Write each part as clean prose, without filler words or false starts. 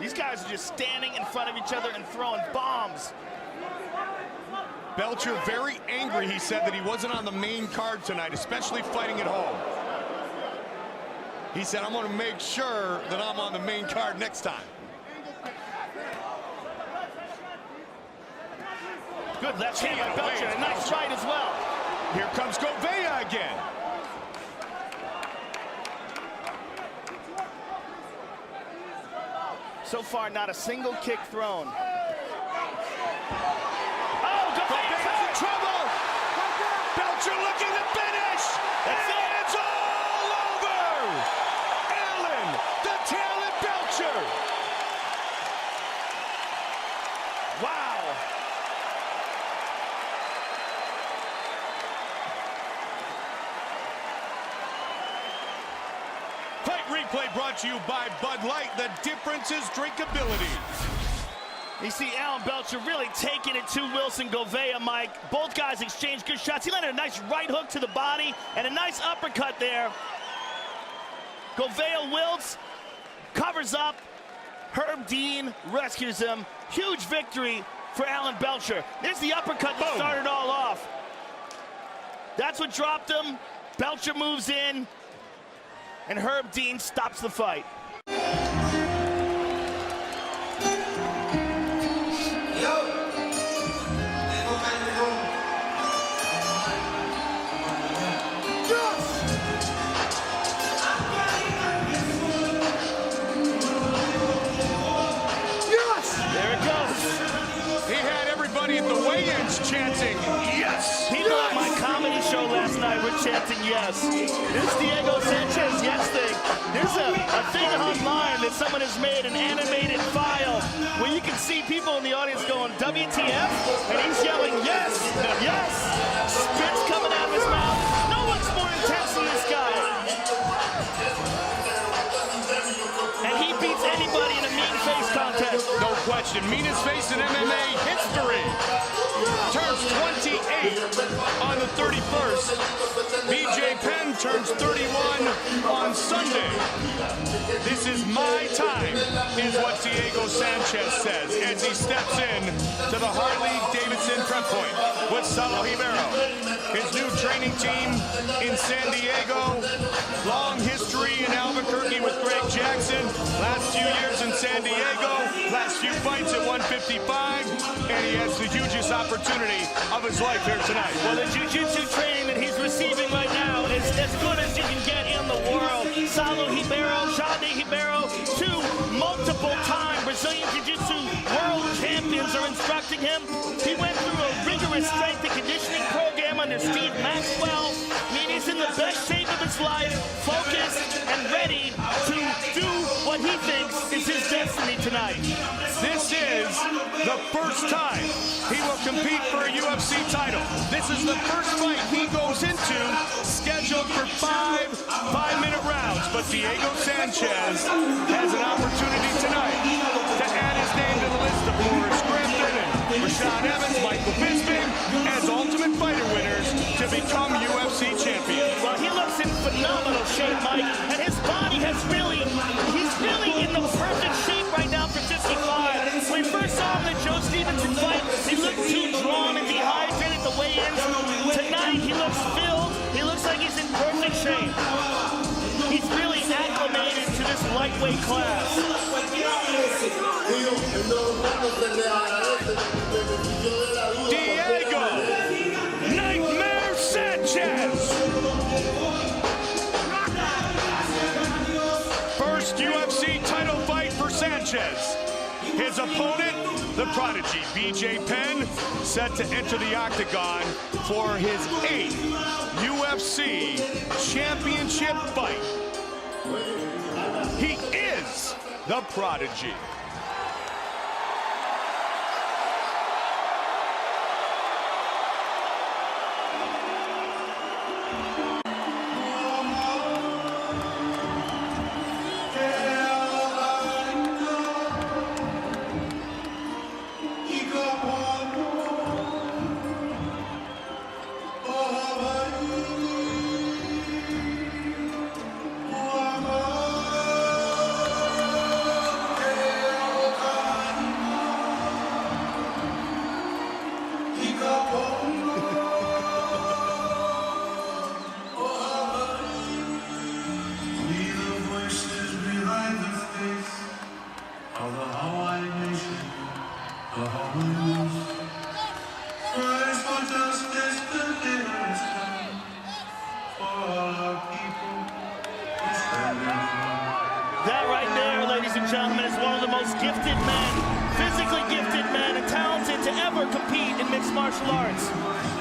These guys are just standing in front of each other and throwing bombs. Belcher very angry. He said that he wasn't on the main card tonight, especially fighting at home. He said, I'm going to make sure that I'm on the main card next time. Good left hand by Belcher, a nice right as well. Here comes Gouveia again. So far, not a single kick thrown. Oh, Gouveia's in trouble. Belcher looking to finish. That's it. It's all over. Allen, the talent Belcher. Wow. Fight replay brought to you by Bud Light. The difference is drinkability. You see Alan Belcher really taking it to Wilson Gouveia, Mike. Both guys exchanged good shots. He landed a nice right hook to the body and a nice uppercut there. Gouveia wilts, covers up. Herb Dean rescues him. Huge victory for Alan Belcher. There's the uppercut that started all off. That's what dropped him. Belcher moves in, and Herb Dean stops the fight. At the weigh-ins chanting, yes! People at my comedy show last night were chanting yes. This Diego Sanchez yes thing. There's a thing online that someone has made, an animated file, where you can see people in the audience going, WTF? And he's yelling, yes, yes! Spit's coming out of his mouth. No one's more intense than this guy. And he beats anybody in a mean face contest. No question. Meanest face in MMA history. Turns 28 on the 31st. BJ Penn turns 31 on Sunday. This is my time, is what Diego Sanchez says as he steps in to the Harley-Davidson prep point with Saulo Ribeiro. His new training team in San Diego. Long history in Albuquerque with Greg Jackson. Last few years in San Diego. Last few fights at 155. And he has the hugest opportunity of his life here tonight. Well, the jiu-jitsu training that he's receiving right now is as good as you can get in the world. Saulo Ribeiro, Jade Ribeiro, two multiple-time Brazilian jiu-jitsu world champions are instructing him. He went through a rigorous strength and conditioning program under Steve Maxwell. I mean, he's in the best shape of his life, focused and ready to do what he thinks is his destiny tonight. This is the first time he will compete for a UFC title. This is the first fight he goes into scheduled for five-minute rounds. But Diego Sanchez has an opportunity tonight to add his name to the list of Boris Griffin and Rashad Evans, Michael Bisping as Ultimate Fighter winners to become UFC champions. Well, he looks in phenomenal shape, Mike, and his body has he's really in the perfect shape right now for 55. When we first saw him in the Joe Stevenson fight, he looked too drawn and dehydrated at the weigh-ins. Tonight, he looks filled. He looks like he's in perfect shape. He's really acclimated to this lightweight class. Diego Nightmare Sanchez. First UFC title fight for Sanchez. His opponent, the prodigy, BJ Penn, set to enter the octagon for his 8th UFC championship fight. He is the prodigy. gentlemen, is one of the most gifted men, physically gifted men, and talented to ever compete in mixed martial arts.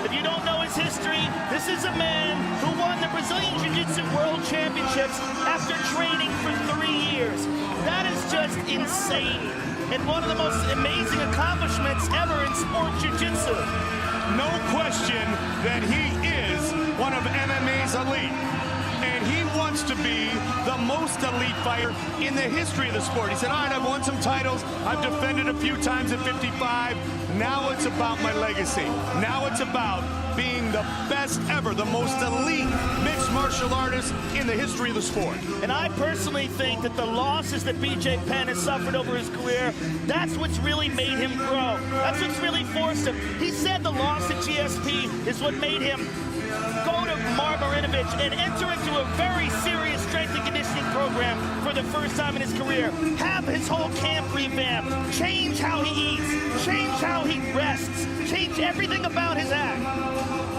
If you don't know his history, this is a man who won the Brazilian Jiu-Jitsu World Championships after training for 3 years. That is just insane, and one of the most amazing accomplishments ever in sport jiu-jitsu. No question that he is one of MMA's elite. And he wants to be the most elite fighter in the history of the sport. He said, all right, I've won some titles. I've defended a few times at 55. Now it's about my legacy. Now it's about being the best ever, the most elite mixed martial artist in the history of the sport. And I personally think that the losses that BJ Penn has suffered over his career, that's what's really made him grow. That's what's really forced him. He said the loss at GSP is what made him go to Marinovich and enter into a very serious strength and conditioning program for the first time in his career. Have his whole camp revamped, change how he eats, change how he rests, change everything about his act.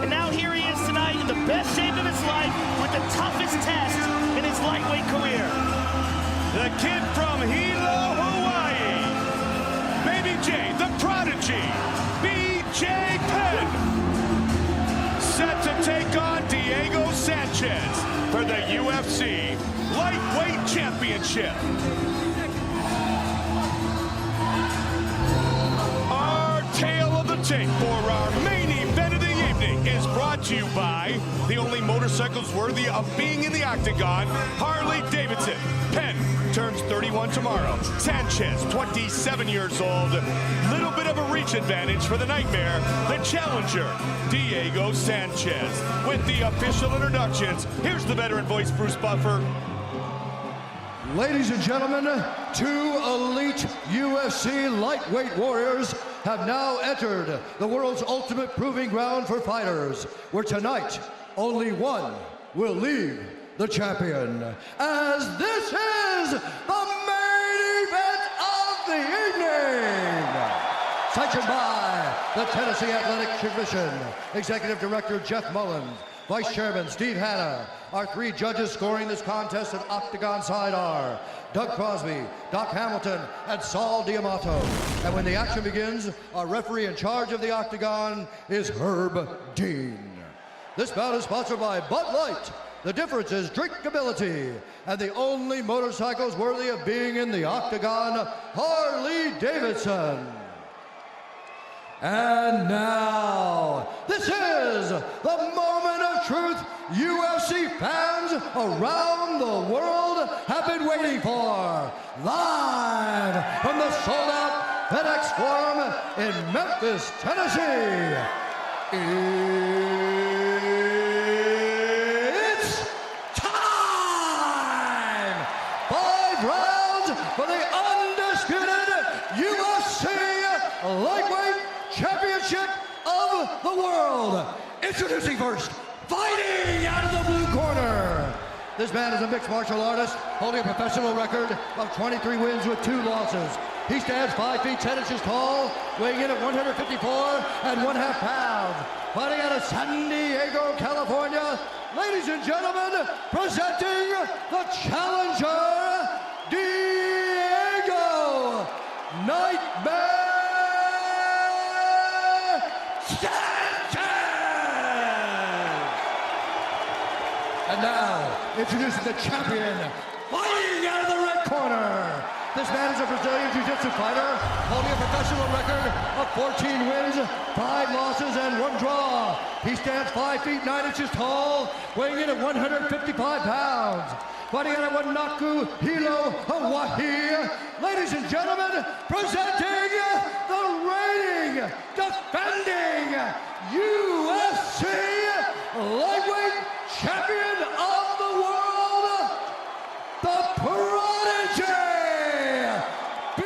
And now here he is tonight in the best shape of his life with the toughest test in his lightweight career. The kid from Hilo, Hawaii, Baby J, the prodigy, BJ Penn, set to take on Diego Sanchez for the UFC Lightweight Championship. Our tale of the tape for our main event of the evening is brought to you by the only motorcycles worthy of being in the octagon, Harley Davidson. Penn turns 31 tomorrow. Sanchez, 27 years old. Little bit of a reach advantage for the Nightmare, the challenger, Diego Sanchez. With the official introductions, here's the veteran voice, Bruce Buffer. Ladies and gentlemen, 2 elite UFC lightweight warriors have now entered the world's ultimate proving ground for fighters, where tonight only one will leave the champion, as this is the main event of the evening. Sanctioned by the Tennessee Athletic Commission, Executive Director Jeff Mullins, Vice Chairman Steve Hanna. Our 3 judges scoring this contest at octagon side are Doug Crosby, Doc Hamilton, and Saul Diamato. And when the action begins, our referee in charge of the octagon is Herb Dean. This bout is sponsored by Bud Light. The difference is drinkability, and the only motorcycles worthy of being in the octagon, Harley Davidson. And now, this is the moment of truth UFC fans around the world have been waiting for. Live from the sold-out FedEx Forum in Memphis, Tennessee. It's time! 5 rounds for the undisputed UFC Lightweight Championship of the world. Introducing first, fighting out of the blue corner. This man is a mixed martial artist holding a professional record of 23 wins with 2 losses. He stands 5 feet 10 inches tall, weighing in at 154.5 pounds. Fighting out of San Diego, California, ladies and gentlemen, presenting the challenger, Diego Nightmare Sanchez! And now, introducing the champion, fighting out of the red corner. This man is a Brazilian Jiu-Jitsu fighter, holding a professional record of 14 wins, 5 losses, and 1 draw. He stands 5 feet 9 inches tall, weighing in at 155 pounds. Fighting out of Wanaku, Hilo, Hawaii. Ladies and gentlemen, presenting the reigning, defending